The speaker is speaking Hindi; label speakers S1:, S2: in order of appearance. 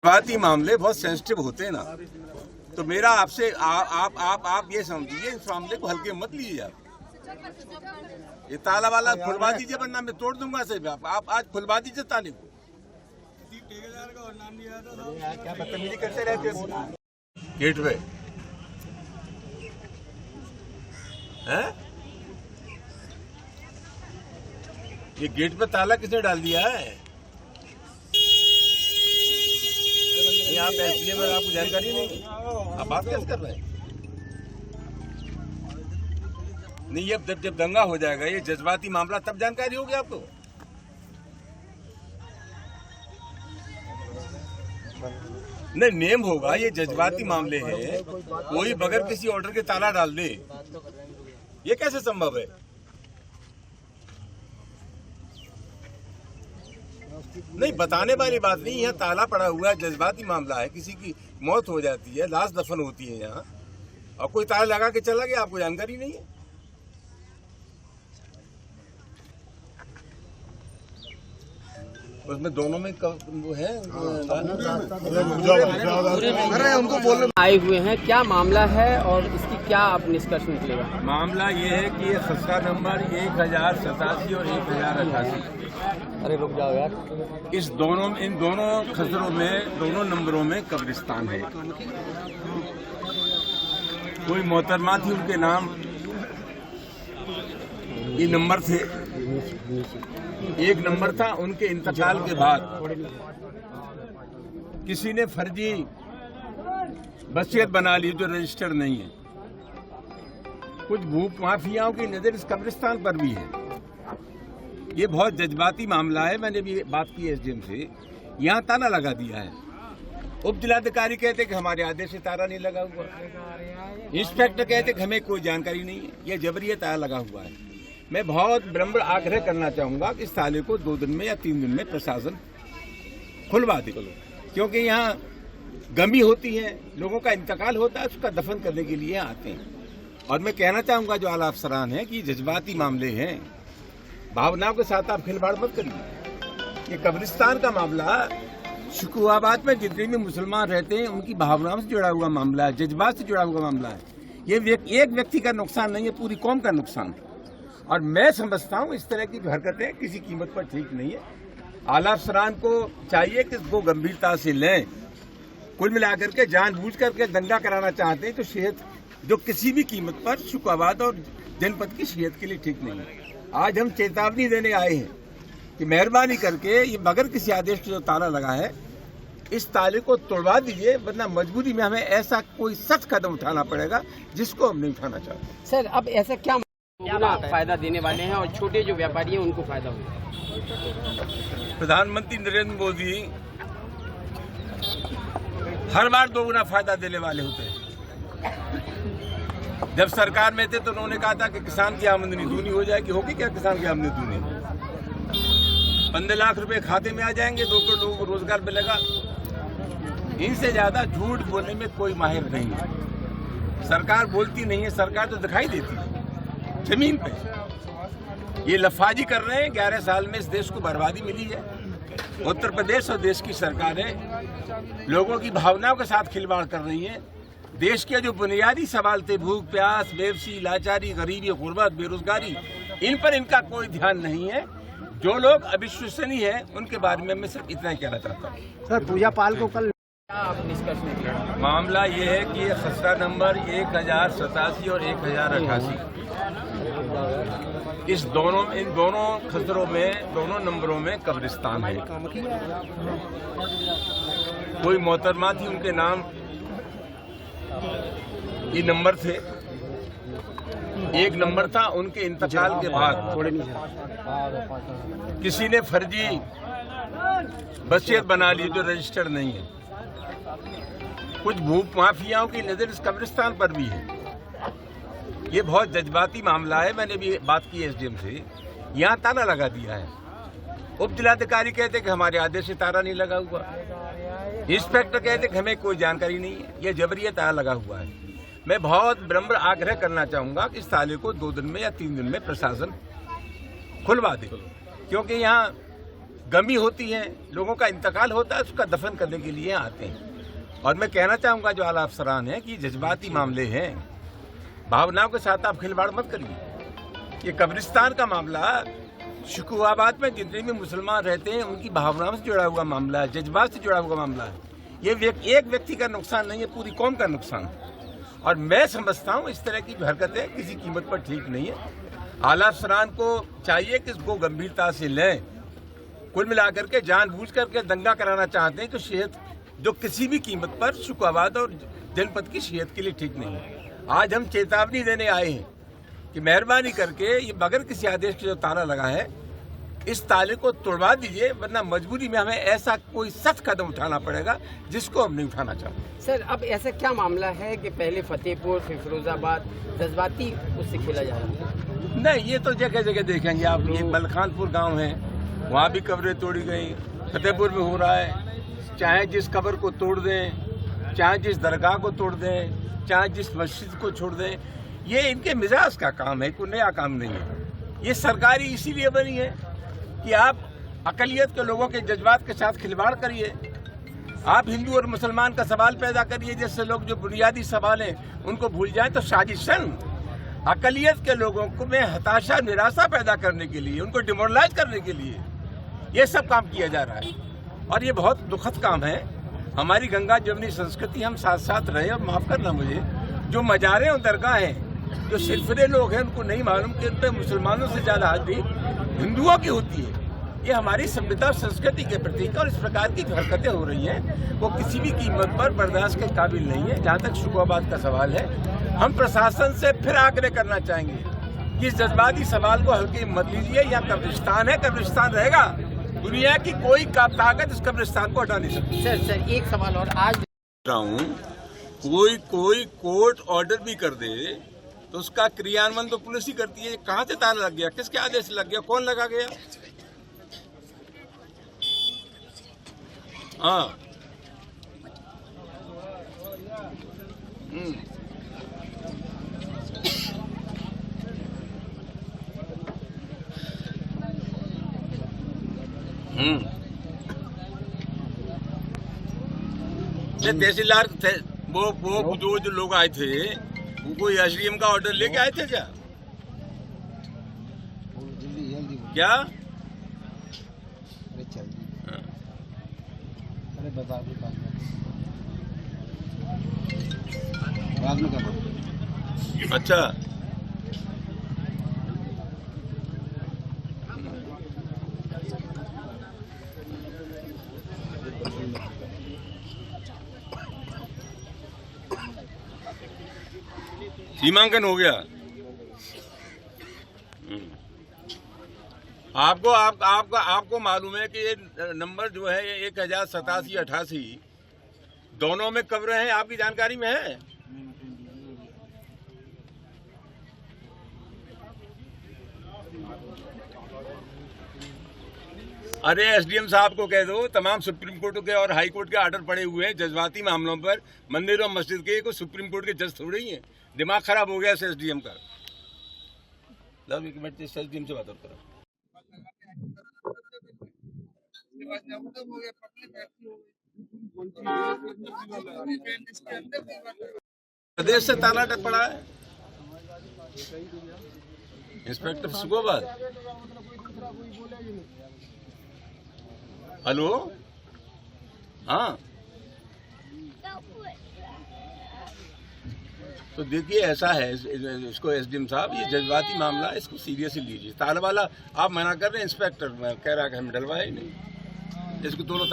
S1: जज्बाती मामले बहुत सेंसिटिव होते हैं ना, तो मेरा आपसे आप ये समझिए, इस मामले को हल्के मत लीजिए। आप ये ताला वाला खुलवा दीजिए, वरना मैं तोड़ दूंगा सही। आप आज खुलवा दीजिए ताले को। क्या बदतमीजी करते रहते हैं गेट पे, हैं? ये गेट पे ताला किसने डाल दिया है? आप एसडीएम में आपको जानकारी नहीं, आप बात कैसे कर रहे हैं? नहीं, ये जब दंगा हो जाएगा, ये जज्बाती मामला, तब जानकारी होगी आपको। नहीं, नेम होगा, ये जज्बाती मामले हैं। कोई बगैर किसी ऑर्डर के ताला डाल दे, ये कैसे संभव है? नहीं, बताने वाली बात नहीं। यहाँ ताला पड़ा हुआ है, जज्बाती मामला है, किसी की मौत हो जाती है, लाश दफन होती है यहाँ, और कोई ताला लगा के चला गया, आपको जानकारी नहीं है। उसमें दोनों में वो है, उनको बोल
S2: आए हुए हैं, क्या मामला है और इसकी क्या आप निष्कर्ष निकलेगा?
S1: मामला ये है कि ये खसरा नंबर 1087 और 1088,
S2: अरे रुक जाओ यार,
S1: इन दोनों खसरों में, दोनों नंबरों में कब्रिस्तान है। कोई मोहतरमा थी, उनके नाम ये नंबर थे। एक नंबर था, उनके इंतकाल के बाद किसी ने फर्जी वसीयत बना ली जो रजिस्टर्ड नहीं है। कुछ भूख माफियाओं की नजर इस कब्रिस्तान पर भी है। ये बहुत जज्बाती मामला है। मैंने भी बात की एसडीएम से, यहाँ ताला लगा दिया है। उप जिलाधिकारी कहते कि हमारे आदेश से ताला नहीं लगा हुआ, इंस्पेक्टर कहते कि हमें कोई जानकारी नहीं है, यह जबरिया ताला लगा हुआ है। मैं बहुत विनम्र आग्रह करना चाहूंगा कि इस ताले को 2 दिन में या 3 दिन में प्रशासन खुलवा दे, क्योंकि यहाँ गमी होती है, लोगों का इंतकाल होता है, उसका दफन करने के लिए आते हैं। और मैं कहना चाहूंगा जो आला अफसरान है कि जज्बाती मामले हैं, भावनाओं के साथ आप खिलवाड़ मत करिए। ये कब्रिस्तान का मामला शुकुआबाद में जितने भी मुसलमान रहते हैं उनकी भावनाओं से जुड़ा हुआ मामला है, जज्बात से जुड़ा हुआ मामला है। ये एक व्यक्ति का नुकसान नहीं है, पूरी कौम का नुकसान। और मैं समझता हूँ इस तरह की हरकतें किसी कीमत पर ठीक नहीं है। आला अफसरान को चाहिए कि इसको गंभीरता से लें। कुल मिलाकर के जानबूझ करके दंगा कराना चाहते हैं तो सेहत जो किसी भी कीमत पर शुकुआबाद और जनपद की सेहत के लिए ठीक नहीं है। आज हम चेतावनी देने आए हैं कि मेहरबानी करके ये बगैर किसी आदेश के जो ताला लगा है, इस ताले को तोड़वा दीजिए, वरना मजबूरी में हमें ऐसा कोई सख्त कदम उठाना पड़ेगा जिसको हम नहीं उठाना चाहते।
S2: सर, अब ऐसा क्या फायदा देने वाले हैं और छोटे जो व्यापारी हैं उनको फायदा होगा?
S1: प्रधानमंत्री नरेंद्र मोदी हर बार 2 गुना फायदा देने वाले होते हैं। जब सरकार में थे तो उन्होंने कहा था कि किसान की आमदनी दूनी हो जाएगी। होगी क्या किसान की आमदनी दूनी? 15 लाख रुपए खाते में आ जाएंगे, 2 करोड़ लोगों को रोजगार मिलेगा। इनसे ज्यादा झूठ बोलने में कोई माहिर नहीं है। सरकार बोलती नहीं है, सरकार तो दिखाई देती है जमीन पे। ये लफाजी कर रहे हैं। 11 साल में इस देश को बर्बादी मिली है। उत्तर प्रदेश और देश की सरकारें लोगों की भावनाओं के साथ खिलवाड़ कर रही हैं। देश के जो बुनियादी सवाल थे, भूख प्यास, बेबसी, लाचारी, गरीबी, गुर्बत, बेरोजगारी, इन पर इनका कोई ध्यान नहीं है। जो लोग अविश्वसनीय हैं उनके बारे में मैं सिर्फ इतना ही कहना चाहता हूँ।
S2: सर, पूजा पाल को कल आप निष्कर्ष निकलेगा?
S1: मामला ये है कि ये खसरा नंबर 1087 और 1088, इन दोनों खसरों में, दोनों नंबरों में कब्रिस्तान है। कोई मोहतरमा थी, उनके नाम ये नंबर थे। एक नंबर था, उनके इंतकाल के बाद किसी ने फर्जी वसीयत बना ली जो रजिस्टर्ड नहीं है। कुछ भूख माफियाओं की नजर इस कब्रिस्तान पर भी है। ये बहुत जज्बाती मामला है। मैंने भी बात की एसडीएम से, यहाँ ताला लगा दिया है। उप जिलाधिकारी कहते कि हमारे आदेश से ताला नहीं लगा हुआ, इंस्पेक्टर कहते कि हमें कोई जानकारी नहीं है, यह जबरिया ताला लगा हुआ है। मैं बहुत विनम्र आग्रह करना चाहूंगा कि इस ताले को 2 दिन में या 3 दिन में प्रशासन खुलवा दे, क्योंकि यहाँ गमी होती है, लोगों का इंतकाल होता है, उसका दफन करने के लिए आते हैं। और मैं कहना चाहूँगा जो आला अफसरान है कि जज्बाती मामले हैं, भावनाओं के साथ आप खिलवाड़ मत करिए। ये कब्रिस्तान का मामला शुकुआबाद में जितने भी मुसलमान रहते हैं उनकी भावनाओं से जुड़ा हुआ मामला है, जज्बात से जुड़ा हुआ मामला है। ये एक व्यक्ति का नुकसान नहीं है, पूरी कौम का नुकसान है। और मैं समझता हूँ इस तरह की हरकतें किसी कीमत पर ठीक नहीं है। आला अफसरान को चाहिए कि इसको गंभीरता से लें। कुल मिलाकर के जानबूझ करके दंगा कराना चाहते हैं तो सेहत जो किसी भी कीमत पर शुकुआबाद और जनपद की सेहत के लिए ठीक नहीं है। आज हम चेतावनी देने आए हैं कि मेहरबानी करके ये बगैर किसी आदेश के जो ताला लगा है इस ताले को तोड़वा दीजिए, वरना मजबूरी में हमें ऐसा कोई सख्त कदम उठाना पड़ेगा जिसको हम नहीं उठाना चाहते।
S2: सर अब ऐसा क्या मामला है कि पहले फतेहपुर फिर फिरोजाबाद जज्बाती उससे खेला जा रहा है?
S1: नहीं, ये तो जगह जगह देखेंगे आप। ये मलखानपुर गांव है, वहाँ भी कब्रें तोड़ी गई, फतेहपुर में हो रहा है। चाहे जिस कब्र को तोड़ दें, चाहे जिस दरगाह को तोड़ दें, चाहे जिस मस्जिद को छोड़ दें, ये इनके मिजाज का काम है, कोई नया काम नहीं है। ये सरकारी इसीलिए बनी है कि आप अकलियत के लोगों के जज्बात के साथ खिलवाड़ करिए। आप हिंदू और मुसलमान का सवाल पैदा करिए, जैसे लोग जो बुनियादी सवाल हैं उनको भूल जाएं। तो साजिशन अकलियत के लोगों को में हताशा निराशा पैदा करने के लिए, उनको डिमोरलाइज करने के लिए ये सब काम किया जा रहा है। और ये बहुत दुखद काम है। हमारी गंगा जमुनी संस्कृति हम साथ साथ रहे। और माफ़ करना मुझे, जो मजारे और दरगाह हैं, जो सिरफिरे लोग हैं, उनको नहीं मालूम कि उन पर मुसलमानों से ज़्यादा हाजिरी हिंदुओं की होती है। ये हमारी सभ्यता और संस्कृति के प्रतीक और इस प्रकार की जो हरकतें हो रही हैं वो किसी भी कीमत पर बर्दाश्त के काबिल नहीं है। जहाँ तक शुकुआबाद का सवाल है, हम प्रशासन से फिर आग्रह करना चाहेंगे कि इस जज्बाती सवाल को हल्के मत लीजिए। यहाँ कब्रिस्तान है, कब्रिस्तान रहेगा। दुनिया की कोई ताकत इस कब्रिस्तान को हटा नहीं सकती।
S2: सर एक सवाल और, आज
S1: कोई कोर्ट ऑर्डर भी कर दे तो उसका क्रियान्वयन तो पुलिस ही करती है। कहाँ से ताला लग गया, किसके आदेश से लग गया, कौन लगा गया? हाँ, तहसीलदार थे वो जो लोग आए थे वो कोई एसडीएम का ऑर्डर लेके आए थे क्या? क्या
S3: बता दो बाद में करना।
S1: अच्छा, सीमांकन हो गया। आपको मालूम है कि ये नंबर जो है 1087-88 दोनों में कब्रें हैं, आपकी जानकारी में है? अरे एसडीएम साहब को कह दो, तमाम सुप्रीम कोर्ट के और हाई कोर्ट के ऑर्डर पड़े हुए हैं जज्बाती मामलों पर। मंदिर और मस्जिद के कोई सुप्रीम कोर्ट के जज थोड़े ही हैं। दिमाग खराब हो गया एसडीएम का। एसडीएम से बात करो। प्रदेश से ताला पड़ा है इंस्पेक्टर शुकुआबाद। हेलो, हाँ, तो देखिए ऐसा है इसको एसडीएम साहब, ये जज्बाती मामला, इसको सीरियसली लीजिए। ताला वाला आप मना कर रहे हैं, इंस्पेक्टर कह रहा है कि हम डलवाए ही नहीं, इसको दोनों